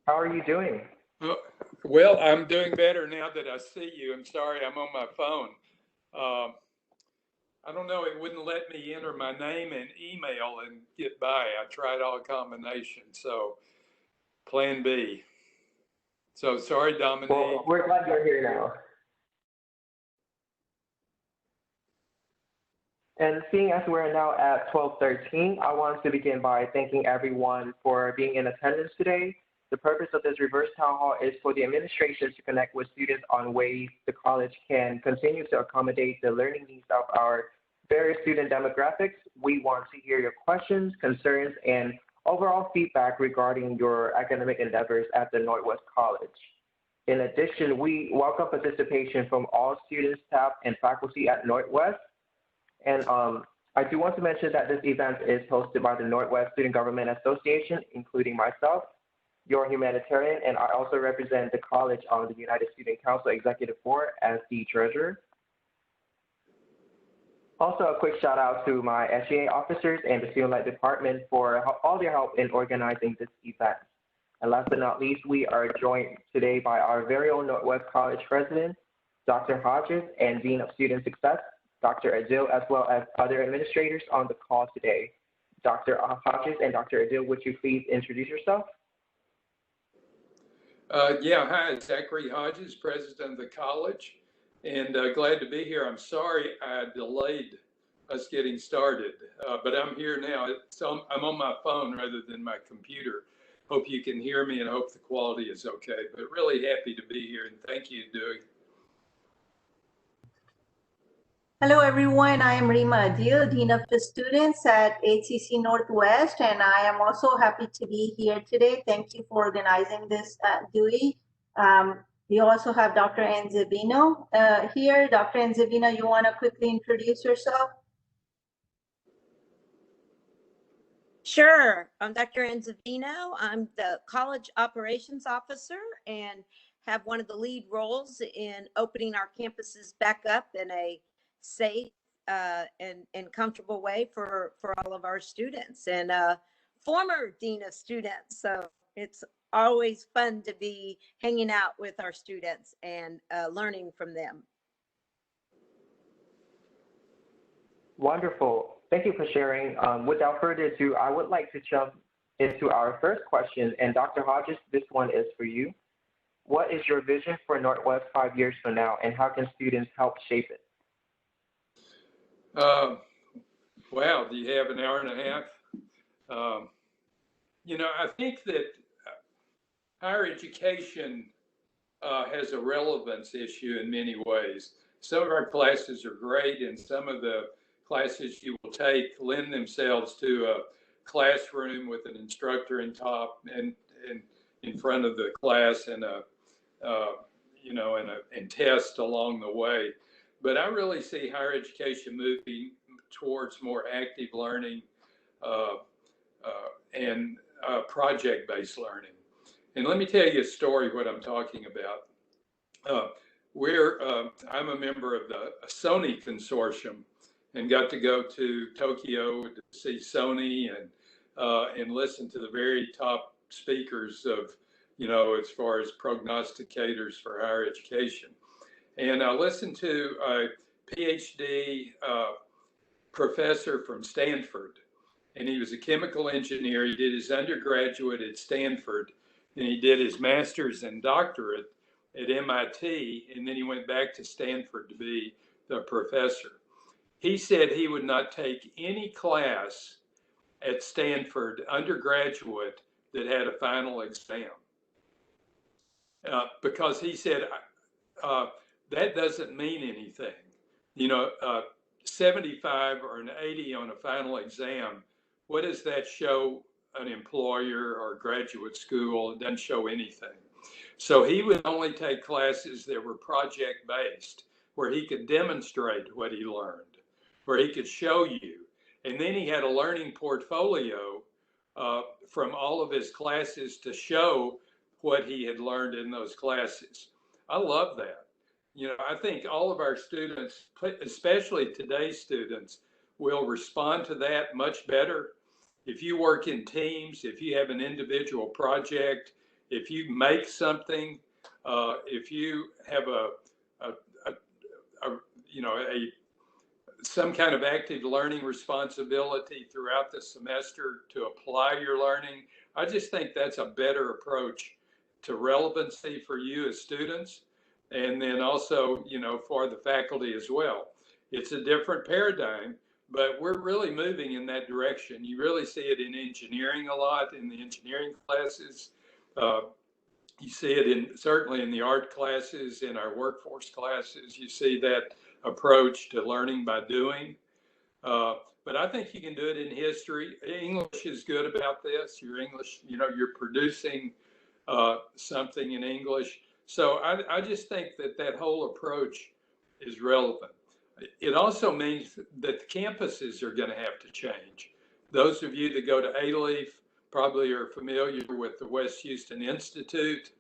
How are you doing? Oh, well, I'm doing better now that I see you. I'm sorry, I'm on my phone. Uh, I don't know, it wouldn't let me enter my name and email and get by. I tried all combinations, so plan B. So sorry, Dominique. Well, we're glad you're here now. And seeing as we're now at 12:13, I want to begin by thanking everyone for being in attendance today. The purpose of this reverse town hall is for the administration to connect with students on ways the college can continue to accommodate the learning needs of our various student demographics. We want to hear your questions, concerns, and overall feedback regarding your academic endeavors at the Northwest College. In addition, we welcome participation from all students, staff, and faculty at Northwest. And I do want to mention that this event is hosted by the Northwest Student Government Association, including myself, your humanitarian, and I also represent the college on the United Student Council Executive Board as the treasurer. Also, a quick shout out to my SGA officers and the Student Life Department for all their help in organizing this event. And last but not least, we are joined today by our very own Northwest College president, Dr. Hodges, and Dean of Student Success, Dr. Adil, as well as other administrators on the call today. Dr. Hodges and Dr. Adil, would you please introduce yourself? Yeah, hi, Zachary Hodges, president of the college, and glad to be here. I'm sorry I delayed us getting started, but I'm here now. So I'm on my phone rather than my computer. Hope you can hear me and hope the quality is okay, but really happy to be here and thank you, Dewey. Hello everyone, I am Rima Adil, Dean of the Students at HCC Northwest, and I am also happy to be here today. Thank you for organizing this, Dewey. We also have Dr. Enzebino here. Dr. Enzebino, you want to quickly introduce yourself? Sure, I'm Dr. Enzebino. I'm the College Operations Officer and have one of the lead roles in opening our campuses back up in a safe and comfortable way for all of our students, and former dean of students, so it's always fun to be hanging out with our students and learning from them. Wonderful. Thank you for sharing. Without further ado, I would like to jump into our first question. And Dr. Hodges, this one is for you. What is your vision for Northwest 5 years from now, and how can students help shape it? Wow, do you have an hour and a half? I think that higher education has a relevance issue in many ways. Some of our classes are great, and some of the classes you will take lend themselves to a classroom with an instructor in top and in front of the class and and test along the way. But I really see higher education moving towards more active learning and project-based learning. And let me tell you a story what I'm talking about. I'm a member of the Sony consortium and got to go to Tokyo to see Sony and listen to the very top speakers of, as far as prognosticators for higher education. And I listened to a PhD professor from Stanford, and he was a chemical engineer. He did his undergraduate at Stanford, and he did his master's and doctorate at MIT, and then he went back to Stanford to be the professor. He said he would not take any class at Stanford undergraduate that had a final exam because he said that doesn't mean anything. 75 or an 80 on a final exam, what does that show an employer or graduate school? It doesn't show anything. So he would only take classes that were project-based, where he could demonstrate what he learned, where he could show you. And then he had a learning portfolio from all of his classes to show what he had learned in those classes. I love that. I think all of our students, especially today's students, will respond to that much better. If you work in teams, if you have an individual project, if you make something, if you have some kind of active learning responsibility throughout the semester to apply your learning, I just think that's a better approach to relevancy for you as students, and then also, for the faculty as well. It's a different paradigm, but we're really moving in that direction. You really see it in engineering a lot, in the engineering classes. You see it certainly in the art classes, in our workforce classes. You see that approach to learning by doing. But I think you can do it in history. English is good about this. Your English, you're producing something in English. So I just think that whole approach is relevant. It also means that the campuses are going to have to change. Those of you that go to A-Leaf probably are familiar with the West Houston Institute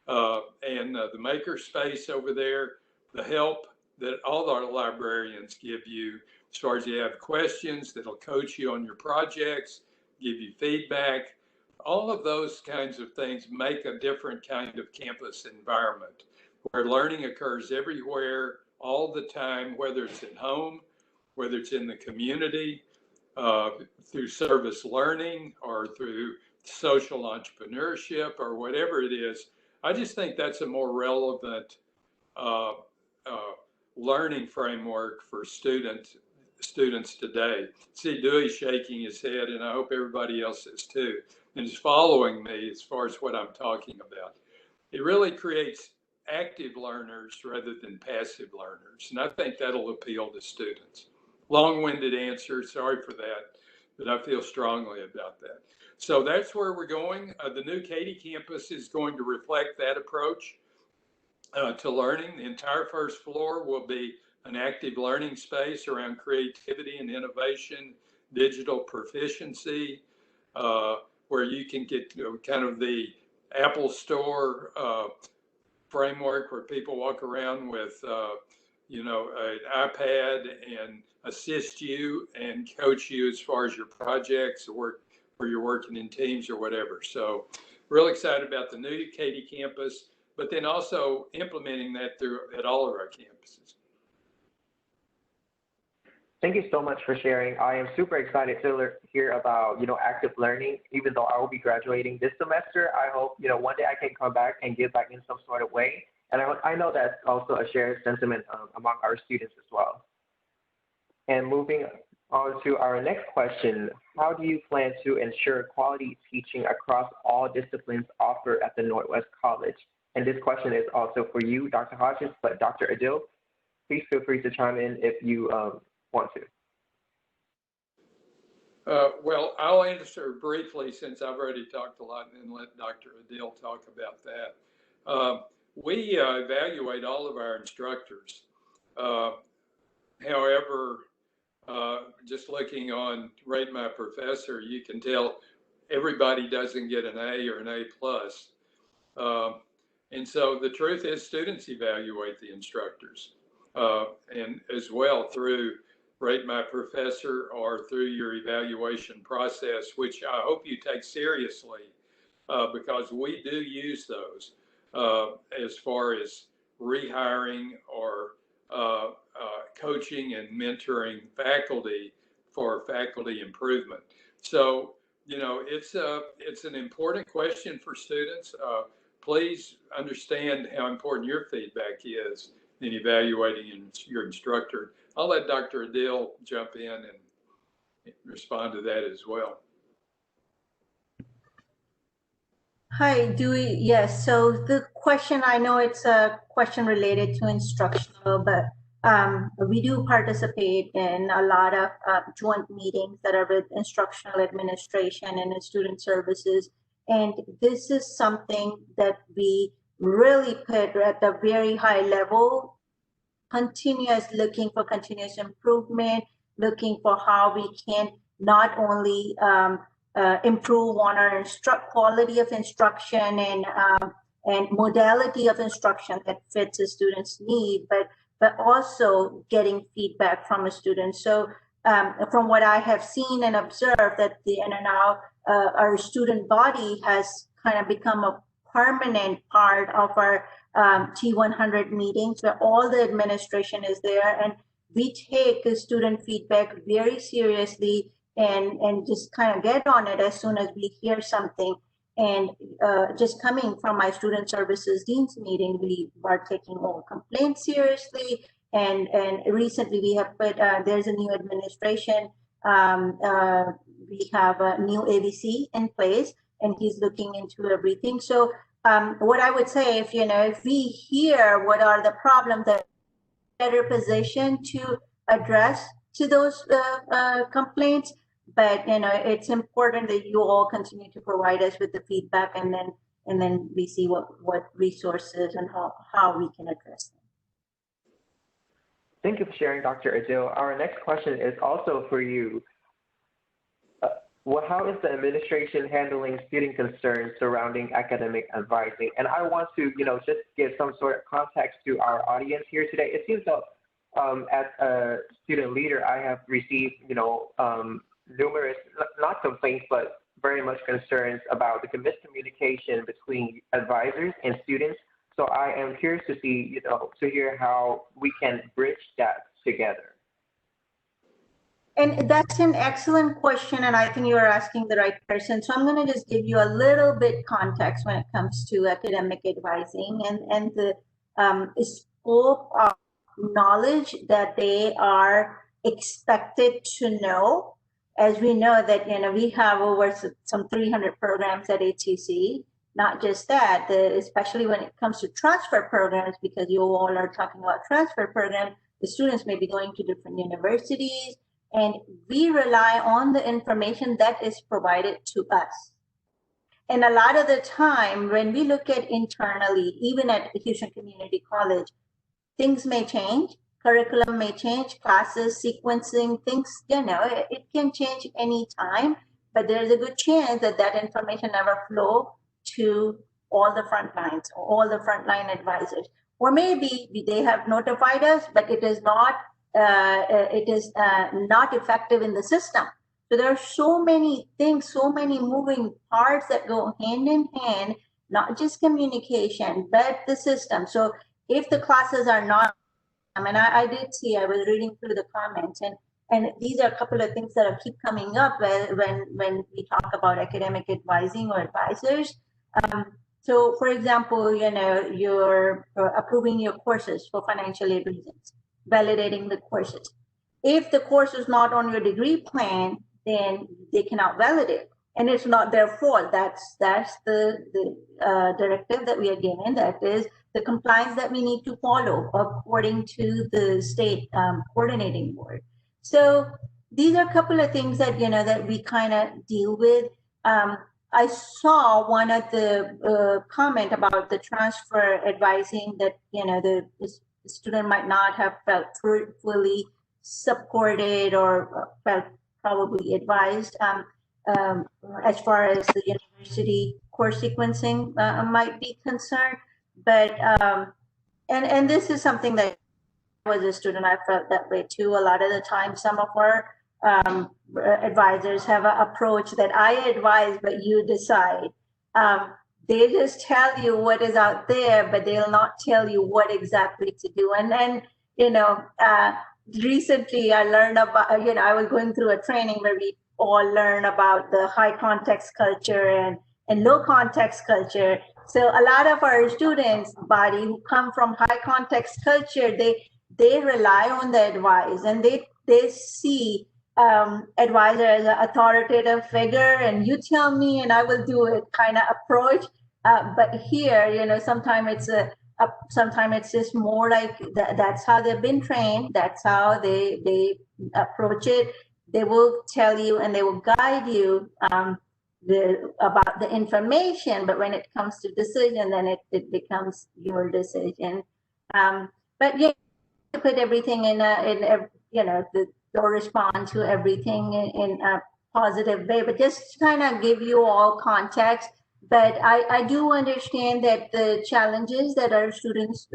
and the makerspace over there, the help that all our librarians give you as far as you have questions that'll coach you on your projects, give you feedback. All of those kinds of things make a different kind of campus environment where learning occurs everywhere, all the time, whether it's at home, whether it's in the community, through service learning or through social entrepreneurship or whatever it is. I just think that's a more relevant learning framework for students today. See Dewey shaking his head, and I hope everybody else is too, and is following me as far as what I'm talking about. It really creates active learners rather than passive learners, and I think that'll appeal to students. Long-winded answer, sorry for that, but I feel strongly about that. So that's where we're going. The new Katy campus is going to reflect that approach to learning. The entire first floor will be an active learning space around creativity and innovation, digital proficiency, where you can get kind of the Apple Store framework where people walk around with, an iPad and assist you and coach you as far as your projects or where you're working in teams or whatever. So really excited about the new Katy campus, but then also implementing that at all of our campuses. Thank you so much for sharing. I am super excited to hear about, active learning. Even though I will be graduating this semester, I hope, one day I can come back and give back in some sort of way. And I know that's also a shared sentiment among our students as well. And moving on to our next question, how do you plan to ensure quality teaching across all disciplines offered at the Northwest College? And this question is also for you, Dr. Hodges, but Dr. Adil, please feel free to chime in if you want to. Well, I'll answer briefly since I've already talked a lot, and then let Dr. Adil talk about that. We evaluate all of our instructors. However, just looking on Rate My Professor, you can tell everybody doesn't get an A or an A plus. And so the truth is students evaluate the instructors and as well through Rate My Professor or through your evaluation process, which I hope you take seriously because we do use those as far as rehiring or coaching and mentoring faculty for faculty improvement. So, it's an important question for students. Please understand how important your feedback is in evaluating your instructor. I'll let Dr. Adil jump in and respond to that as well. Hi, Dewey. Yes, so the question, I know it's a question related to instructional, but we do participate in a lot of joint meetings that are with instructional administration and student services. And this is something that we really put at a very high level, looking for continuous improvement, looking for how we can not only improve on our quality of instruction and modality of instruction that fits a student's need, but also getting feedback from a student. So from what I have seen and observed, that now our student body has kind of become a permanent part of our T100 meetings where all the administration is there, and we take the student feedback very seriously and just kind of get on it as soon as we hear something. And just coming from my student services dean's meeting, we are taking all complaints seriously. And recently we have put, there's a new administration. We have a new AVC in place, and he's looking into everything. So what I would say, if we hear what are the problems that better position to address to those complaints, but it's important that you all continue to provide us with the feedback, and then we see what resources and how we can address them. Thank you for sharing, Dr. Adil. Our next question is also for you. How is the administration handling student concerns surrounding academic advising? And I want to, just give some sort of context to our audience here today. It seems that as a student leader, I have received, numerous, not complaints, but very much concerns about the miscommunication between advisors and students. So I am curious to see, to hear how we can bridge that together. And that's an excellent question, and I think you are asking the right person. So I'm going to just give you a little bit context when it comes to academic advising and the scope of knowledge that they are expected to know. As we know that, we have over some 300 programs at HCC. Not just that, especially when it comes to transfer programs, because you all are talking about transfer programs, the students may be going to different universities, and we rely on the information that is provided to us. And a lot of the time, when we look at internally, even at Houston Community College, things may change, curriculum may change, classes, sequencing, things, it can change any time, but there's a good chance that that information never flow to all the front lines, or all the frontline advisors. Or maybe they have notified us, but it is not not effective in the system. So there are so many things, so many moving parts that go hand in hand, not just communication, but the system. So if the classes are not, I did see, I was reading through the comments, and these are a couple of things that keep coming up when we talk about academic advising or advisors. So for example, you're approving your courses for financial aid reasons, validating the courses. If the course is not on your degree plan, then they cannot validate, and it's not their fault. That's the directive that we are given. That is the compliance that we need to follow according to the state coordinating board. So these are a couple of things that that we kind of deal with. I saw one of the comment about the transfer advising that the student might not have felt fully supported or felt probably advised as far as the university course sequencing might be concerned. But and this is something that as a student I felt that way too. A lot of the time, some of our advisors have an approach that I advise, but you decide. They just tell you what is out there, but they'll not tell you what exactly to do. And then, recently I learned about, I was going through a training where we all learn about the high context culture and low context culture. So a lot of our students body who come from high context culture, they rely on the advice, and they see advisor as an authoritative figure, and you tell me and I will do it kind of approach. But here, sometimes it's just more like that's how they've been trained. That's how they approach it. They will tell you and they will guide you about the information. But when it comes to decision, then it becomes your decision. But yeah, put everything they'll respond to everything in a positive way. But just to kind of give you all context. But I do understand that the challenges that our students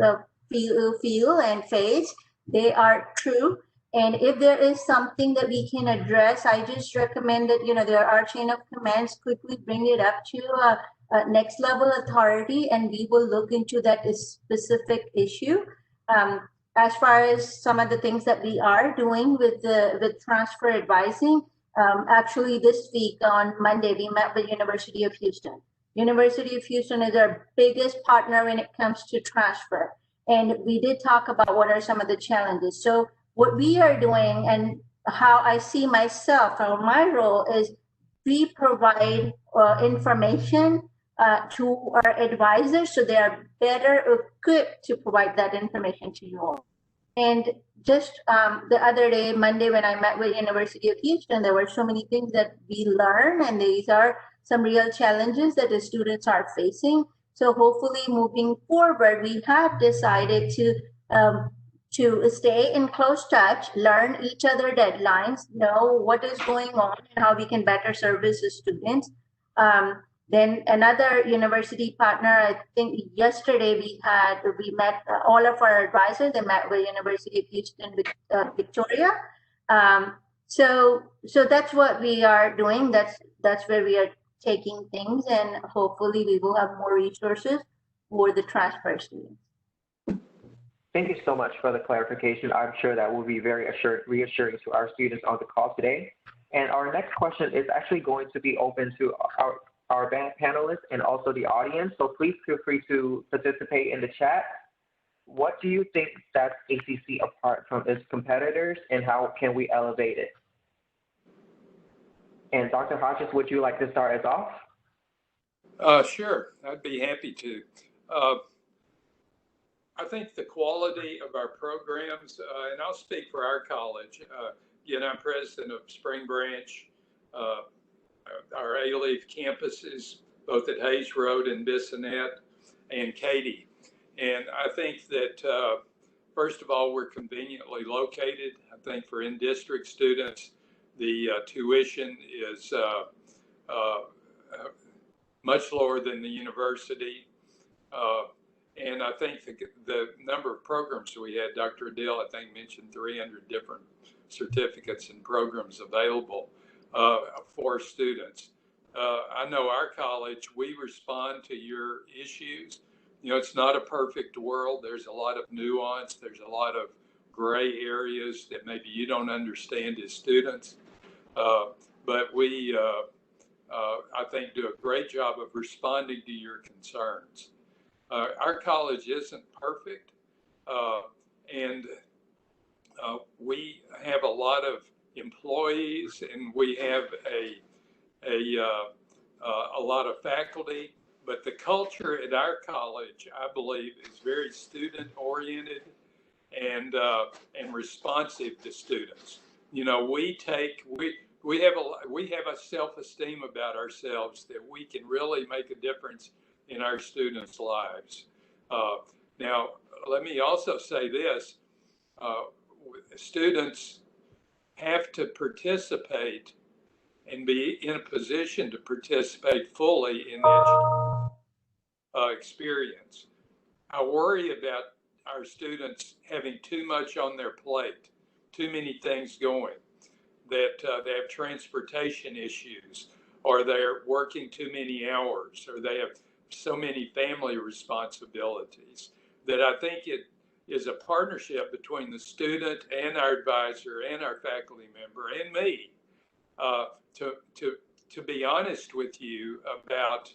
feel and face, they are true. And if there is something that we can address, I just recommend that, there are chain of commands, quickly bring it up to next level authority, and we will look into that specific issue. As far as some of the things that we are doing with transfer advising, actually this week on Monday, we met with University of Houston. University of Houston is our biggest partner when it comes to transfer. And we did talk about what are some of the challenges. So what we are doing and how I see myself or my role is we provide information to our advisors so they are better equipped to provide that information to you all. And just the other day, Monday, when I met with University of Houston, there were so many things that we learned, and these are some real challenges that the students are facing. So hopefully moving forward, we have decided to stay in close touch, learn each other deadlines, know what is going on and how we can better service the students. Then another university partner, I think yesterday we met all of our advisors. They met with University of Houston, Victoria. So that's what we are doing. That's where we are taking things, and hopefully we will have more resources for the transfer students. Thank you so much for the clarification. I'm sure that will be very reassuring to our students on the call today. And our next question is actually going to be open to our panelists and also the audience. So please feel free to participate in the chat. What do you think sets HCC apart from its competitors, and how can we elevate it? And Dr. Hodges, would you like to start us off? Sure, I'd be happy to. I think the quality of our programs, and I'll speak for our college. Again, I'm president of Spring Branch, our A-Leaf campuses, both at Hayes Road and Bissonnette and Katy. And I think that, first of all, we're conveniently located. I think for in-district students, the tuition is much lower than the university. And I think the number of programs we had, Dr. Adele, I think, mentioned 300 different certificates and programs available for students. I know our college, we respond to your issues. You know, it's not a perfect world. There's a lot of nuance. There's a lot of gray areas that maybe you don't understand as students. But we, I think, do a great job of responding to your concerns. Our college isn't perfect, and we have a lot of employees, and we have a lot of faculty. But the culture at our college, I believe, is very student-oriented and responsive to students. You know, we have a self-esteem about ourselves that we can really make a difference in our students' lives. Now, let me also say this: students have to participate and be in a position to participate fully in the experience. I worry about our students having too much on their plate, too many things going, that they have transportation issues, or they're working too many hours, or they have so many family responsibilities, that I think it is a partnership between the student and our advisor and our faculty member and me to be honest with you about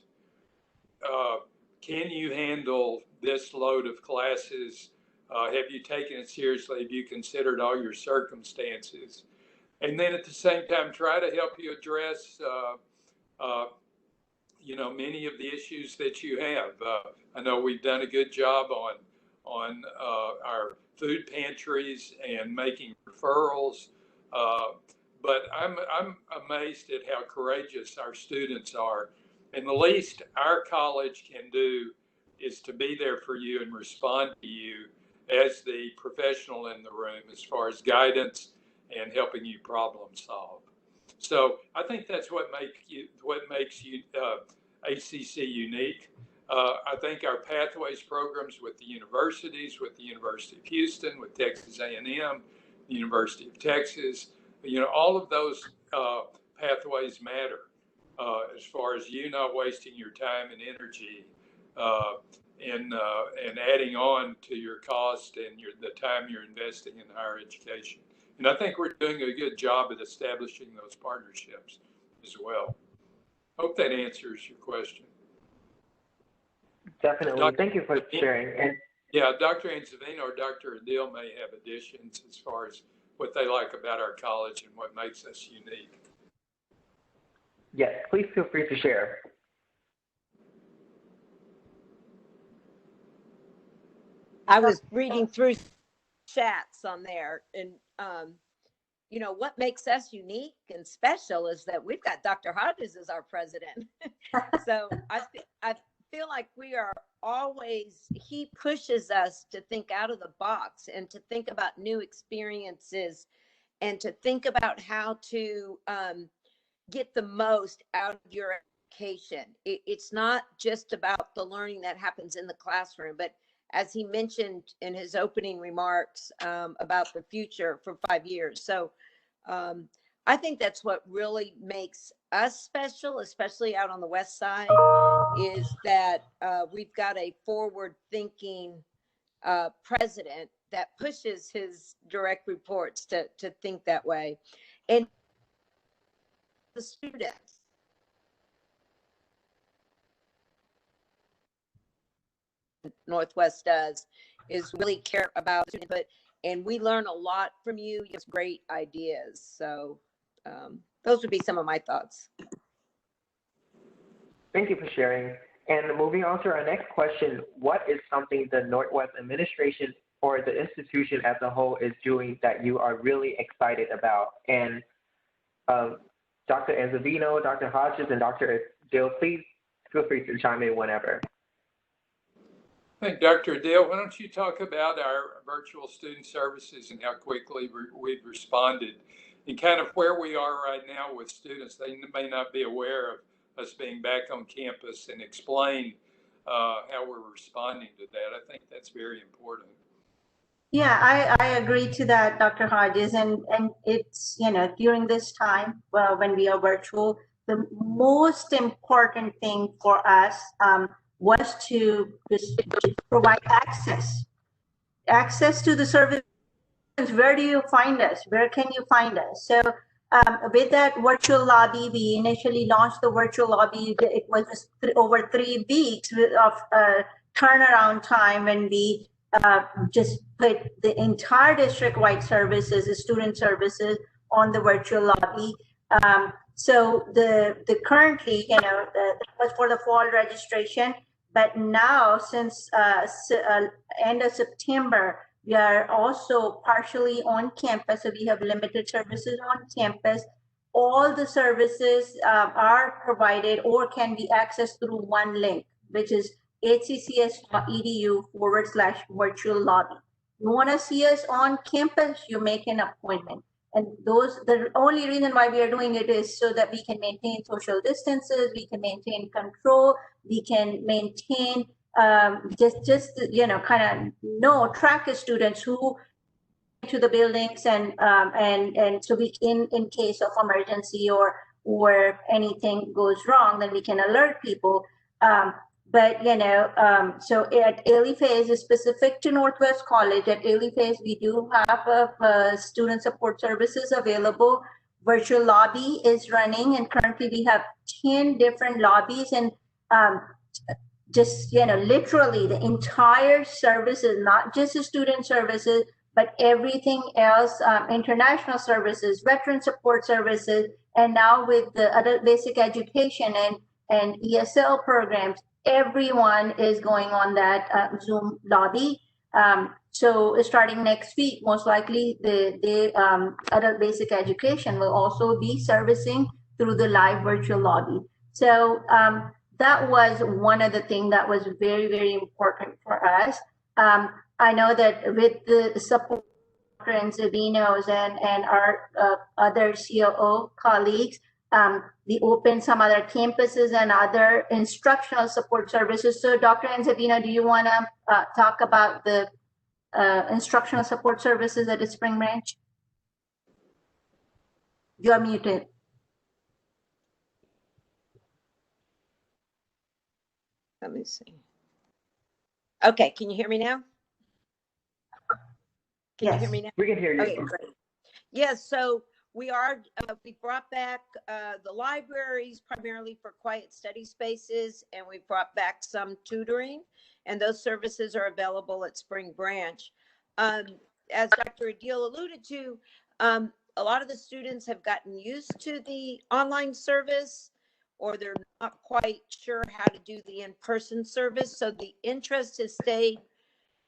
can you handle this load of classes? Have you taken it seriously? Have you considered all your circumstances? And then at the same time, try to help you address you know, many of the issues that you have. I know we've done a good job on our food pantries and making referrals, but I'm amazed at how courageous our students are. And the least our college can do is to be there for you and respond to you as the professional in the room as far as guidance and helping you problem solve. So I think that's what makes you HCC unique. I think our pathways programs with the universities, with the University of Houston, with Texas A&M, the University of Texas, you know, all of those pathways matter. as far as you not wasting your time and energy and adding on to your cost and the time you're investing in higher education. And I think we're doing a good job at establishing those partnerships as well. Hope that answers your question. Definitely. Thank you for sharing. And yeah, Dr. Anzavino or Dr. Adil may have additions as far as what they like about our college and what makes us unique. Yes, please feel free to share. I was reading through chats on there, and you know, what makes us unique and special is that we've got Dr. Hodges as our president. So I feel like we are always, he pushes us to think out of the box and to think about new experiences and to think about how to get the most out of your education. It's not just about the learning that happens in the classroom, but as he mentioned in his opening remarks about the future for 5 years. So I think that's what really makes us special, especially out on the West Side, is that we've got a forward-thinking president that pushes his direct reports to think that way. And the students. Northwest does is really care about student input, and we learn a lot from you. You have great ideas. So those would be some of my thoughts. Thank you for sharing. And moving on to our next question, what is something the Northwest administration or the institution as a whole is doing that you are really excited about? And Dr. Anzavino, Dr. Hodges, and Dr. Dill, please feel free to chime in whenever. I think, Dr. Adil, why don't you talk about our virtual student services and how quickly we've responded and kind of where we are right now with students. They may not be aware of us being back on campus, and explain how we're responding to that. I think that's very important. Yeah, I agree to that, Dr. Hodges. And it's, you know, during this time when we are virtual, the most important thing for us was to provide access to the service. Where do you find us? Where can you find us? So with that virtual lobby, we initially launched the virtual lobby. It was just over 3 weeks of turnaround time when we just put the entire district-wide services, the student services, on the virtual lobby. So the currently, you know, that was for the fall registration, but now since end of September, we are also partially on campus, so we have limited services on campus. All the services are provided or can be accessed through one link, which is hccs.edu/virtual lobby. You want to see us on campus, you make an appointment. And the only reason why we are doing it is so that we can maintain social distances, we can maintain control, we can maintain just you know, kind of track the students who to the buildings, and so we in case of emergency or anything goes wrong, then we can alert people. But you know, so at Early Phase is specific to Northwest College. At Early Phase, we do have student support services available. Virtual lobby is running, and currently we have 10 different lobbies, and just, you know, literally the entire services, not just the student services, but everything else, international services, veteran support services, and now with the adult basic education and ESL programs, everyone is going on that Zoom lobby. So starting next week, most likely the adult basic education will also be servicing through the live virtual lobby. So that was one of the things that was very, very important for us. I know that with the support and Zavinos and our other COO colleagues, we opened some other campuses and other instructional support services. So Dr. Anzavino, do you want to talk about the instructional support services at the Spring Branch? You're muted. Let me see. Okay, can you hear me now? Can you hear me now? We can hear you. Okay, great. Yes, so we brought back the libraries primarily for quiet study spaces, and we brought back some tutoring, and those services are available at Spring Branch. As Dr. Adil alluded to, a lot of the students have gotten used to the online service, or they're not quite sure how to do the in-person service. So the interest has stayed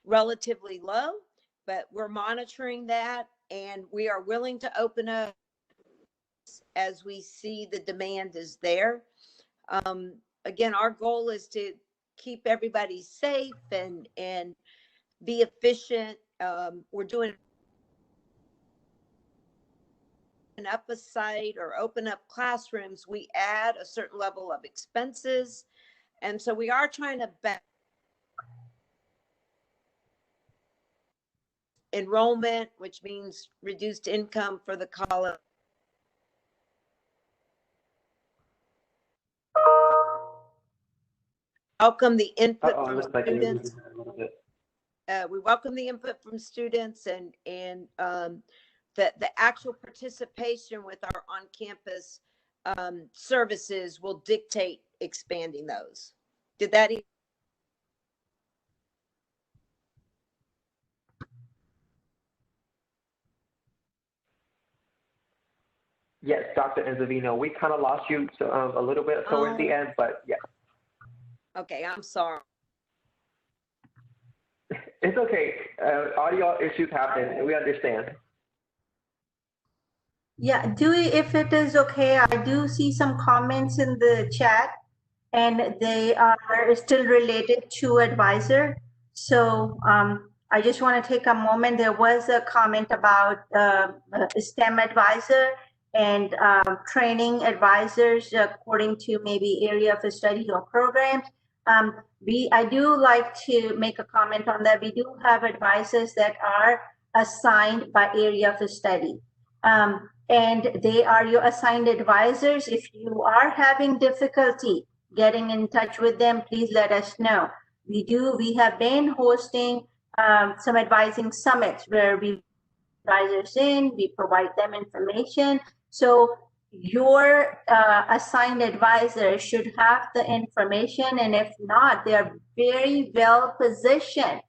relatively low, but we're monitoring that, and we are willing to open up as we see the demand is there. Again, our goal is to keep everybody safe and be efficient. We're doing up a site or open up classrooms, we add a certain level of expenses. And so we are trying to enrollment, which means reduced income for the college. Welcome the input from students. We welcome the input from students, and the actual participation with our on-campus services will dictate expanding those. Did that? Yes, Dr. Enzavino, we kind of lost you a little bit towards the end, but yes. Okay, I'm sorry. It's okay. Audio issues happen. We understand. Yeah, Dewey, if it is okay, I do see some comments in the chat, and they are still related to advisor. So I just want to take a moment. There was a comment about STEM advisor and training advisors according to maybe area of study or programs. I do like to make a comment on that. We do have advisors that are assigned by area of study. And they are your assigned advisors. If you are having difficulty getting in touch with them, please let us know. We have been hosting some advising summits where we advisors in, we provide them information. So your assigned advisor should have the information, and if not, they are very well positioned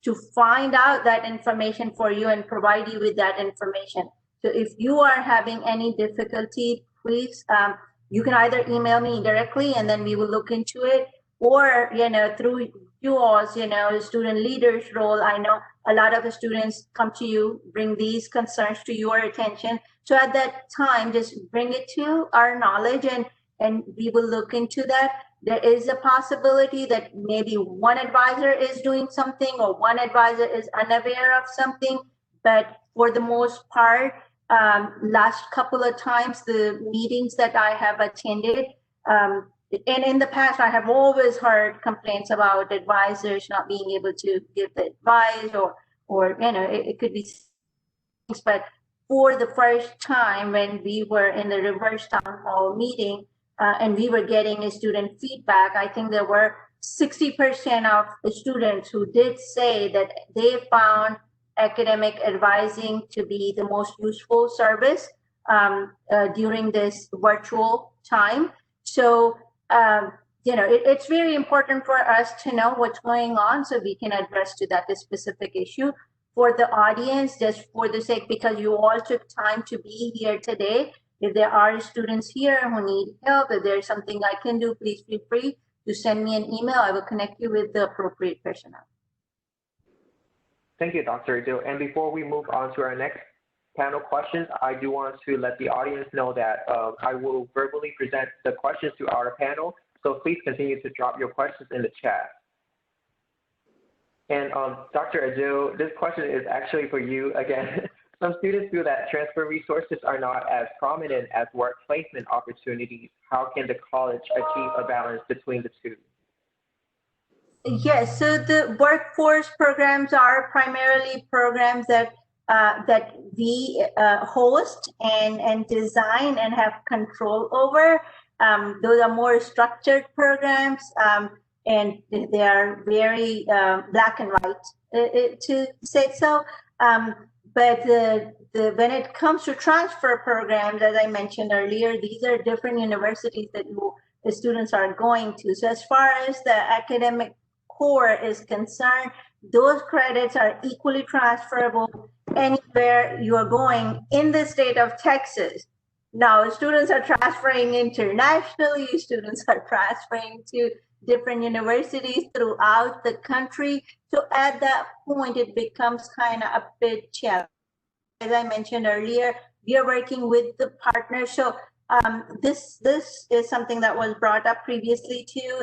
to find out that information for you and provide you with that information. So if you are having any difficulty, please, you can either email me directly and then we will look into it, or, through you all's, student leaders role. I know a lot of the students come to you, bring these concerns to your attention. So at that time, just bring it to our knowledge, and we will look into that. There is a possibility that maybe one advisor is doing something or one advisor is unaware of something, but for the most part, last couple of times, the meetings that I have attended, and in the past, I have always heard complaints about advisors not being able to give the advice, or it could be things. But for the first time, when we were in the reverse town hall meeting, and we were getting a student feedback, I think there were 60% of the students who did say that they found academic advising to be the most useful service during this virtual time. So, it's very important for us to know what's going on so we can address to that specific issue. For the audience, just for the sake, because you all took time to be here today, if there are students here who need help, if there's something I can do, please feel free to send me an email. I will connect you with the appropriate personnel. Thank you, Dr. Adil. And before we move on to our next panel questions, I do want to let the audience know that I will verbally present the questions to our panel. So please continue to drop your questions in the chat. And Dr. Adil, this question is actually for you again. Some students feel that transfer resources are not as prominent as work placement opportunities. How can the college achieve a balance between the two? Yes, so the workforce programs are primarily programs that we host and design and have control over. Those are more structured programs. and they are very black and white, to say so. But when it comes to transfer programs, as I mentioned earlier, these are different universities that the students are going to. So as far as the academic core is concerned, those credits are equally transferable anywhere you are going in the state of Texas. Now, students are transferring internationally, students are transferring to different universities throughout the country. So at that point, it becomes kind of a bit challenging. As I mentioned earlier, we are working with the partners. So this is something that was brought up previously too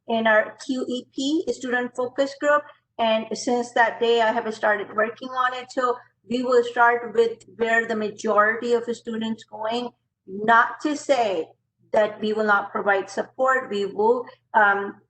in our QEP, student focus group. And since that day, I have started working on it. So we will start with where the majority of the students going, not to say that we will not provide support. We will,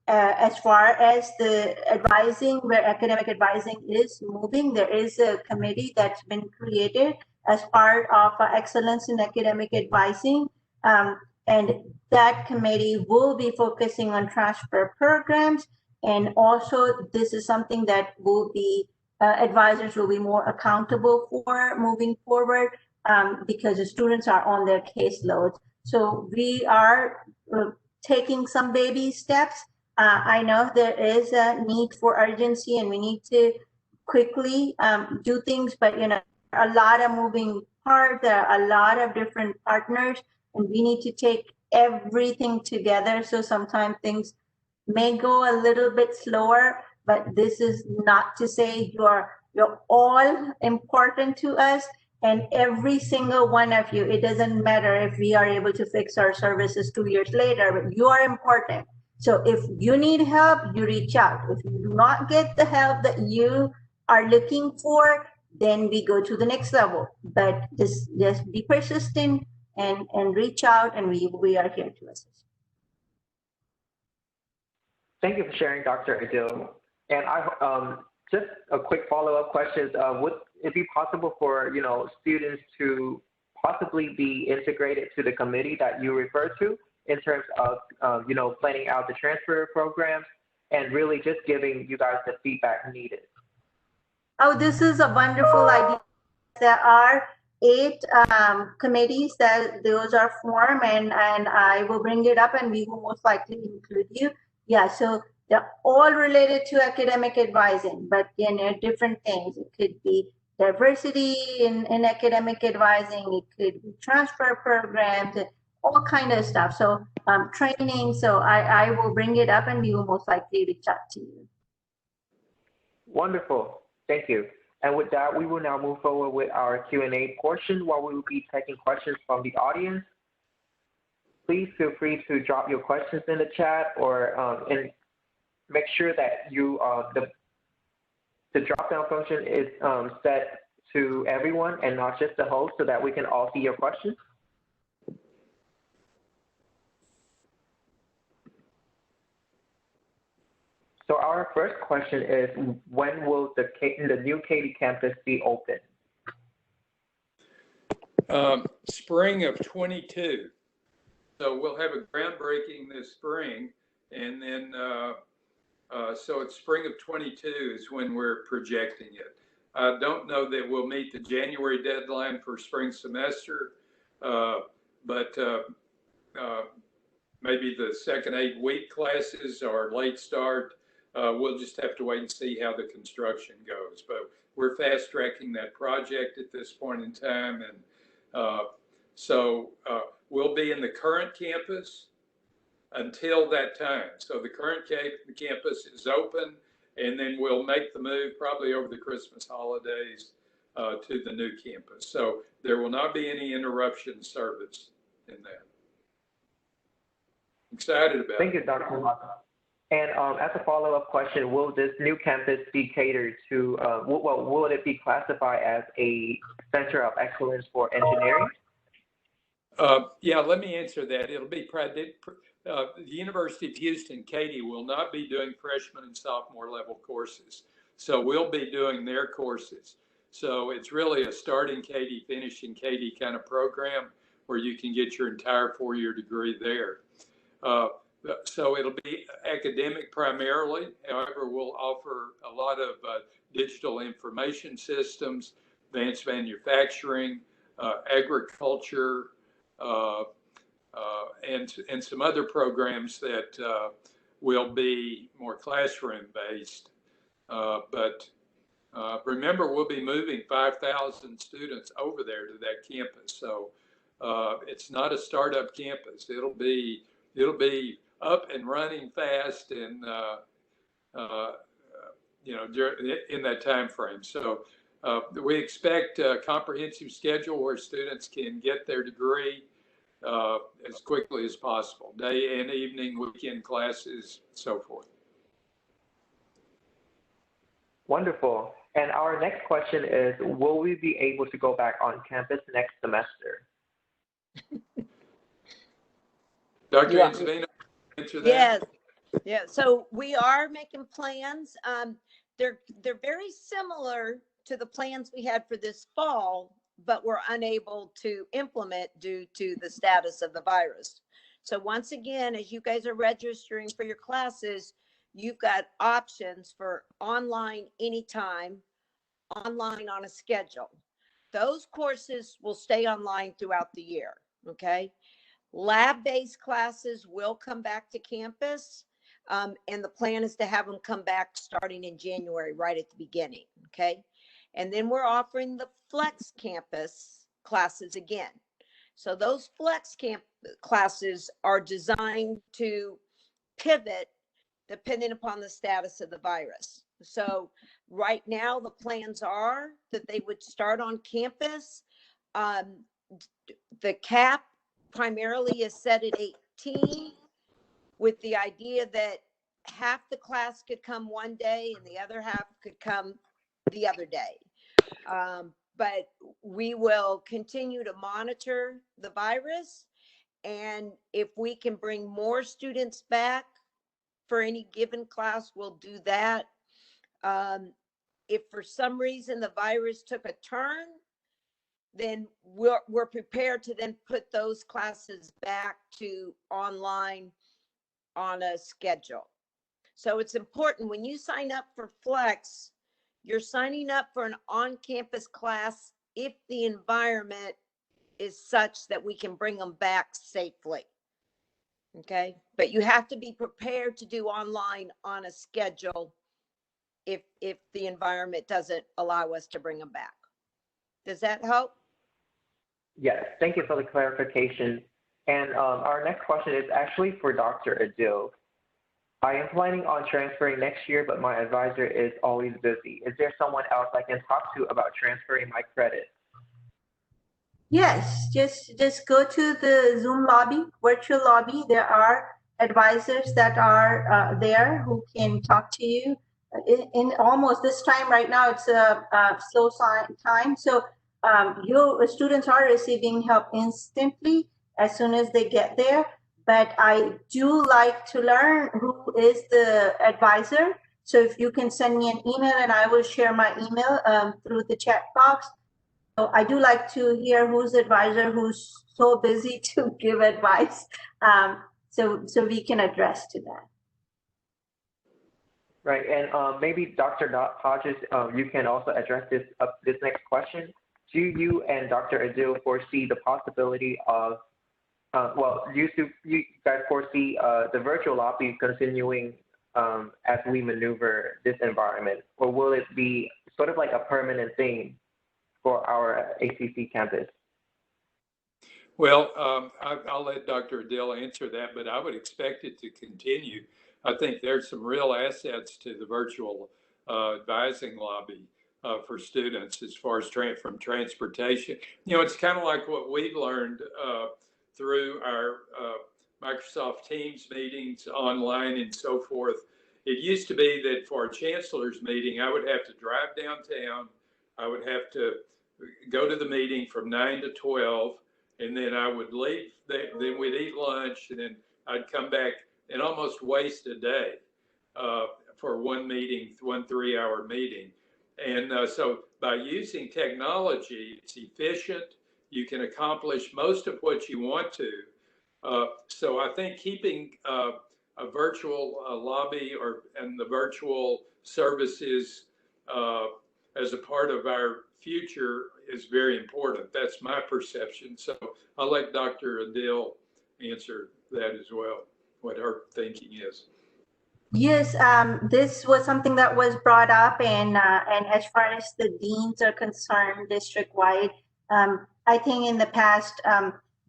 as far as the advising, where academic advising is moving, there is a committee that's been created as part of excellence in academic advising. And that committee will be focusing on transfer programs. And also, this is something that will be, advisors will be more accountable for moving forward, because the students are on their caseload. So we are taking some baby steps. I know there is a need for urgency and we need to quickly do things, but a lot of moving parts, there are a lot of different partners, and we need to take everything together. So sometimes things may go a little bit slower, but this is not to say you're all important to us. And every single one of you, it doesn't matter if we are able to fix our services 2 years later, but you are important. So if you need help, you reach out. If you do not get the help that you are looking for, then we go to the next level. But just be persistent and reach out, and we are here to assist. Thank you for sharing, Dr. Adil. And just a quick follow-up question: would it be possible for students to possibly be integrated to the committee that you refer to in terms of planning out the transfer programs and really just giving you guys the feedback needed? Oh, this is a wonderful idea. There are 8 committees that those are formed, and I will bring it up, and we will most likely include you. Yeah, so they're all related to academic advising, but different things. It could be diversity in academic advising. It could be transfer programs, all kind of stuff. So training. So I will bring it up, and we will most likely reach out to you. Wonderful. Thank you. And with that, we will now move forward with our Q&A portion, where we will be taking questions from the audience. Please feel free to drop your questions in the chat, or and make sure that you the drop-down function is set to everyone and not just the host, so that we can all see your questions. So our first question is, when will the new Katy campus be open? Spring of 22. So we'll have a groundbreaking this spring, and then so it's spring of 22 is when we're projecting it. I don't know that we'll meet the January deadline for spring semester, but maybe the second 8-week classes or late start. We'll just have to wait and see how the construction goes. But we're fast tracking that project at this point in time, and so we'll be in the current campus until that time. So the current campus is open, and then we'll make the move probably over the Christmas holidays to the new campus. So there will not be any interruption service in that. Excited about it. Thank you, Dr. Mata. And as a follow-up question, will this new campus be catered to, will it be classified as a center of excellence for engineering? Yeah, let me answer that. It'll be the University of Houston, Katy, will not be doing freshman and sophomore level courses. So we'll be doing their courses. So it's really a starting Katy, finishing Katy kind of program where you can get your entire 4-year degree there. So it'll be academic primarily. However, we'll offer a lot of digital information systems, advanced manufacturing, agriculture, and some other programs that will be more classroom based. But remember, we'll be moving 5,000 students over there to that campus. So it's not a startup campus. It'll be up and running fast, and in that time frame. So we expect a comprehensive schedule where students can get their degree as quickly as possible, day and evening, weekend classes, so forth. Wonderful. And our next question is, will we be able to go back on campus next semester? Dr. Anzavino, answer that? Yes. Yeah. So we are making plans. They're very similar to the plans we had for this fall, but we're unable to implement due to the status of the virus. So once again, as you guys are registering for your classes, you've got options for online anytime, online on a schedule. Those courses will stay online throughout the year, okay? Lab-based classes will come back to campus, and the plan is to have them come back starting in January, right at the beginning, okay? And then we're offering the flex campus classes again. So those flex camp classes are designed to pivot depending upon the status of the virus. So right now, the plans are that they would start on campus. The cap primarily is set at 18, with the idea that half the class could come one day and the other half could come the other day. But we will continue to monitor the virus. And if we can bring more students back for any given class, we'll do that. If for some reason the virus took a turn, then we're prepared to then put those classes back to online on a schedule. So it's important when you sign up for Flex, you're signing up for an on-campus class if the environment is such that we can bring them back safely. Okay, but you have to be prepared to do online on a schedule if the environment doesn't allow us to bring them back. Does that help? Yes, thank you for the clarification. And our next question is actually for Dr. Adil. I am planning on transferring next year, but my advisor is always busy. Is there someone else I can talk to about transferring my credit? Yes, just go to the Zoom lobby, virtual lobby. There are advisors that are there who can talk to you. In almost this time right now, it's a slow time. So your students are receiving help instantly as soon as they get there. But I do like to learn who is the advisor. So if you can send me an email, and I will share my email through the chat box. So I do like to hear who's the advisor who's so busy to give advice, so we can address to that. Right, and maybe Dr. Hodges, you can also address this next question. Do you and Dr. Adil foresee the possibility of, you guys foresee the virtual lobby continuing as we maneuver this environment, or will it be sort of like a permanent thing for our HCC campus? Well, I'll let Dr. Adil answer that, but I would expect it to continue. I think there's some real assets to the virtual advising lobby for students as far as from transportation. You know, it's kind of like what we've learned through our Microsoft Teams meetings online and so forth. It used to be that for a chancellor's meeting, I would have to drive downtown. I would have to go to the meeting from 9 to 12, and then I would leave. Then we'd eat lunch, and then I'd come back and almost waste a day for one meeting, 1 3-hour meeting. And so by using technology, it's efficient. You can accomplish most of what you want to. So I think keeping a virtual lobby and the virtual services as a part of our future is very important. That's my perception. So I'll let Dr. Adele answer that as well, what her thinking is. Yes, this was something that was brought up, and as far as the deans are concerned, district-wide, I think in the past,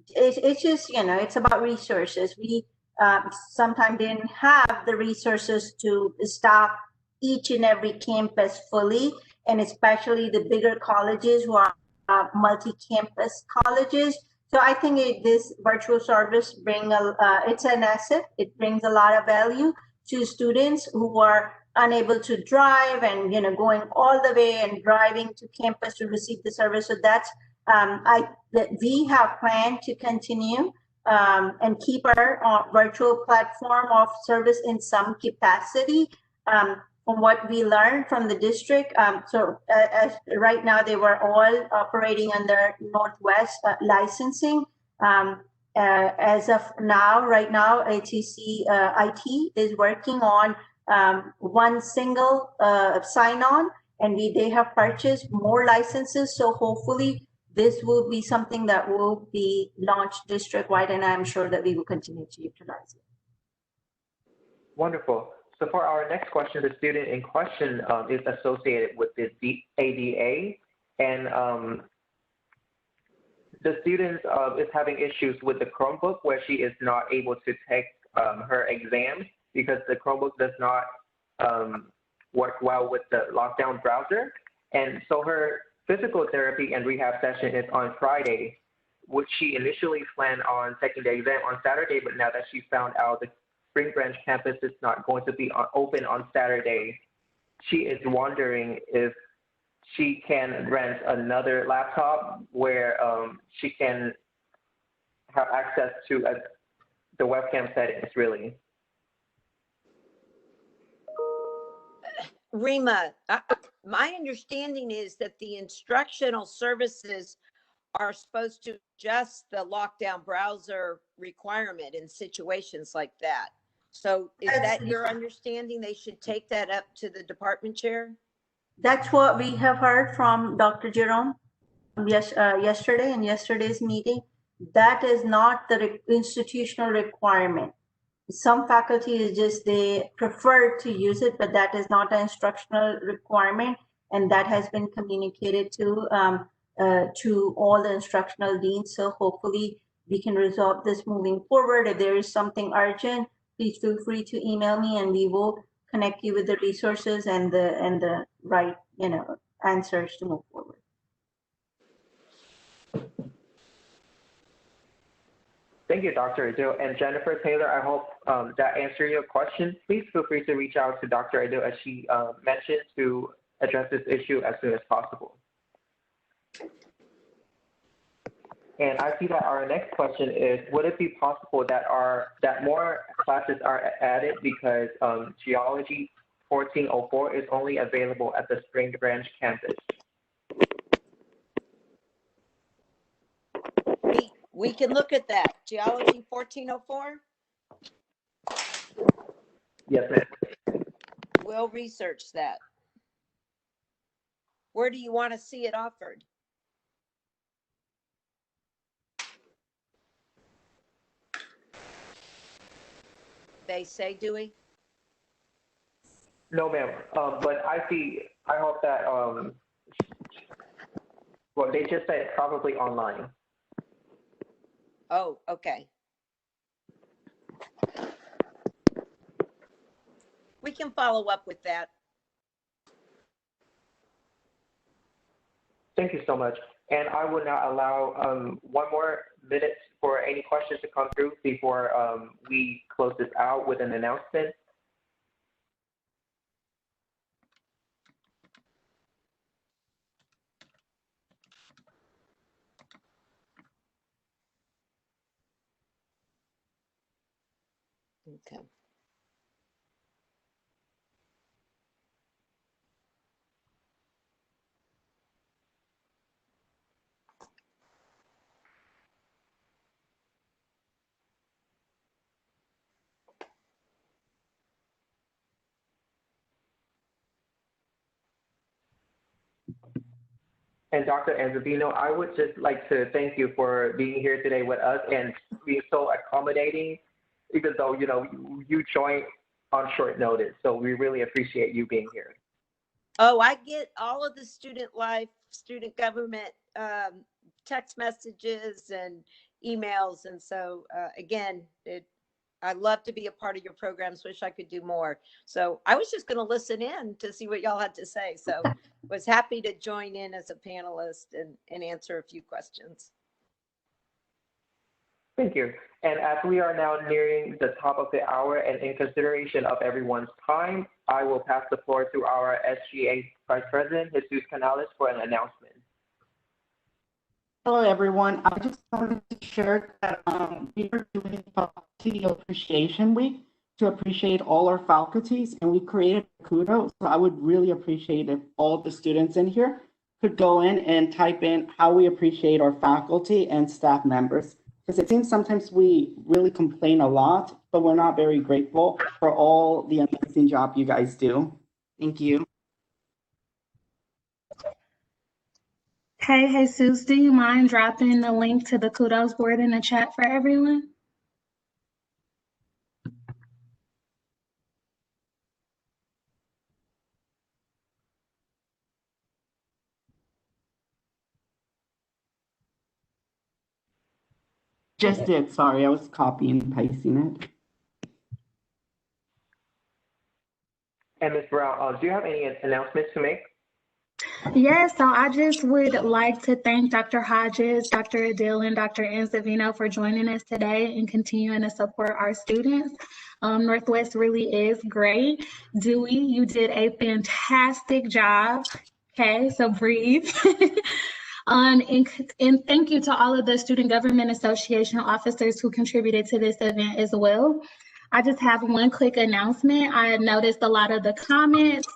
it's just, it's about resources. We sometimes didn't have the resources to staff each and every campus fully, and especially the bigger colleges who are multi-campus colleges. So I think this virtual service it's an asset. It brings a lot of value to students who are unable to drive and going all the way and driving to campus to receive the service. So that's that we have planned to continue and keep our virtual platform of service in some capacity. From what we learned from the district, as right now they were all operating under Northwest licensing. As of now, right now, HCC IT is working on one single sign-on, and they have purchased more licenses. So hopefully this will be something that will be launched district-wide, and I'm sure that we will continue to utilize it. Wonderful. So for our next question, the student in question is associated with the ADA, and the student is having issues with the Chromebook where she is not able to take her exams because the Chromebook does not work well with the lockdown browser. And so her physical therapy and rehab session is on Friday, which she initially planned on taking the exam on Saturday, but now that she found out the Spring Branch campus is not going to be open on Saturday, she is wondering if she can rent another laptop where she can have access to the webcam settings, really. Rima, my understanding is that the instructional services are supposed to adjust the lockdown browser requirement in situations like that. So is that your understanding? They should take that up to the department chair? That's what we have heard from Dr. Jerome yesterday in yesterday's meeting. That is not the institutional requirement. Some faculty is just they prefer to use it, but that is not an instructional requirement, and that has been communicated to all the instructional deans. So hopefully we can resolve this moving forward. If there is something urgent, please feel free to email me, and we will connect you with the resources and the right answers to move forward. Thank you, Dr. Adil. And Jennifer Taylor, I hope that answered your question. Please feel free to reach out to Dr. Adil, as she mentioned, to address this issue as soon as possible. And I see that our next question is, would it be possible that more classes are added because Geology 1404 is only available at the Spring Branch campus? We can look at that. Geology 1404? Yes, ma'am. We'll research that. Where do you want to see it offered? They say, Dewey? No, ma'am. But I hope that, well, they just said probably online. Oh, okay. We can follow up with that. Thank you so much. And I will now allow one more minute for any questions to come through before we close this out with an announcement. Okay. And Dr. Anzavino, I would just like to thank you for being here today with us and being so accommodating, even though, you joined on short notice. So we really appreciate you being here. Oh, I get all of the student life, student government text messages and emails. And so again, I love to be a part of your programs. Wish I could do more. So I was just going to listen in to see what y'all had to say. So was happy to join in as a panelist and answer a few questions. Thank you. And as we are now nearing the top of the hour and in consideration of everyone's time, I will pass the floor to our SGA Vice President, Jesus Canales, for an announcement. Hello, everyone. I just wanted to share that we are doing Faculty Appreciation Week to appreciate all our faculties, and we created kudos. So I would really appreciate if all the students in here could go in and type in how we appreciate our faculty and staff members. Because it seems sometimes we really complain a lot, but we're not very grateful for all the amazing job you guys do. Thank you. Hey, Jesus, do you mind dropping the link to the kudos board in the chat for everyone? Just did, sorry, I was copying and pasting it. And Ms. Brown, do you have any announcements to make? Yes, so I just would like to thank Dr. Hodges, Dr. Adil, and Dr. Anzavino for joining us today and continuing to support our students. Northwest really is great. Dewey, you did a fantastic job. Okay, so breathe. And thank you to all of the Student Government Association officers who contributed to this event as well. I just have one quick announcement. I noticed a lot of the comments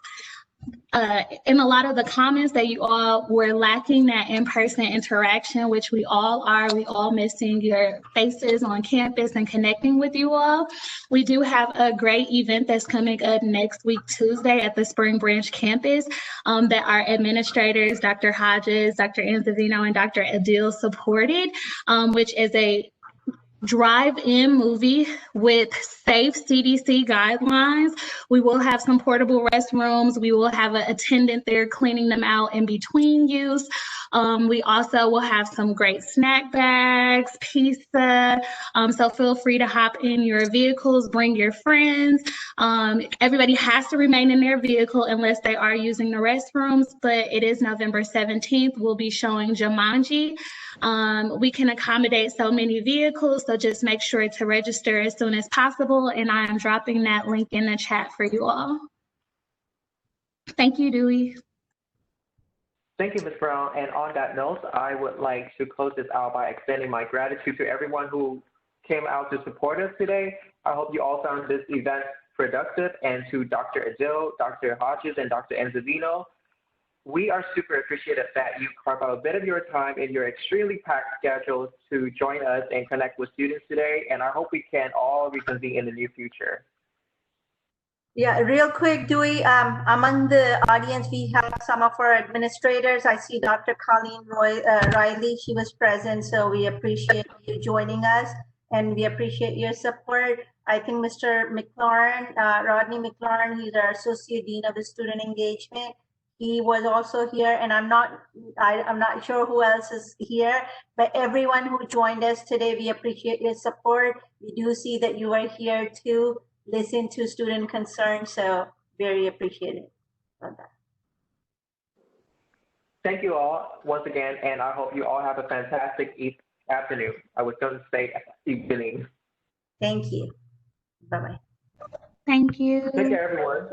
that you all were lacking that in-person interaction, which we all are. We all missing your faces on campus and connecting with you all. We do have a great event that's coming up next week, Tuesday, at the Spring Branch campus that our administrators, Dr. Hodges, Dr. Anzavino, and Dr. Adil supported, which is a drive-in movie with safe CDC guidelines. We will have some portable restrooms. We will have an attendant there cleaning them out in between use. We also will have some great snack bags, pizza. So feel free to hop in your vehicles, bring your friends. Everybody has to remain in their vehicle unless they are using the restrooms, but it is November 17th. We'll be showing Jumanji. We can accommodate so many vehicles, so just make sure to register as soon as possible, and I am dropping that link in the chat for you all. Thank you, Dewey. Thank you, Ms. Brown. And on that note, I would like to close this out by extending my gratitude to everyone who came out to support us today. I hope you all found this event productive, and to Dr. Adil, Dr. Hodges, and Dr. Anzavino, we are super appreciative that you carve out a bit of your time in your extremely packed schedule to join us and connect with students today, and I hope we can all reconvene in the near future. Yeah, real quick, Dewey, among the audience, we have some of our administrators. I see Dr. Colleen Riley, she was present, so we appreciate you joining us, and we appreciate your support. I think Mr. McLaurin, Rodney McLaurin, he's our Associate Dean of Student Engagement. He was also here, and I'm not sure who else is here, but everyone who joined us today, we appreciate your support. We do see that you are here to listen to student concerns, so very appreciative of that. Thank you all once again, and I hope you all have a fantastic afternoon. I was going to say evening. Thank you. Bye-bye. Thank you. Take care, everyone.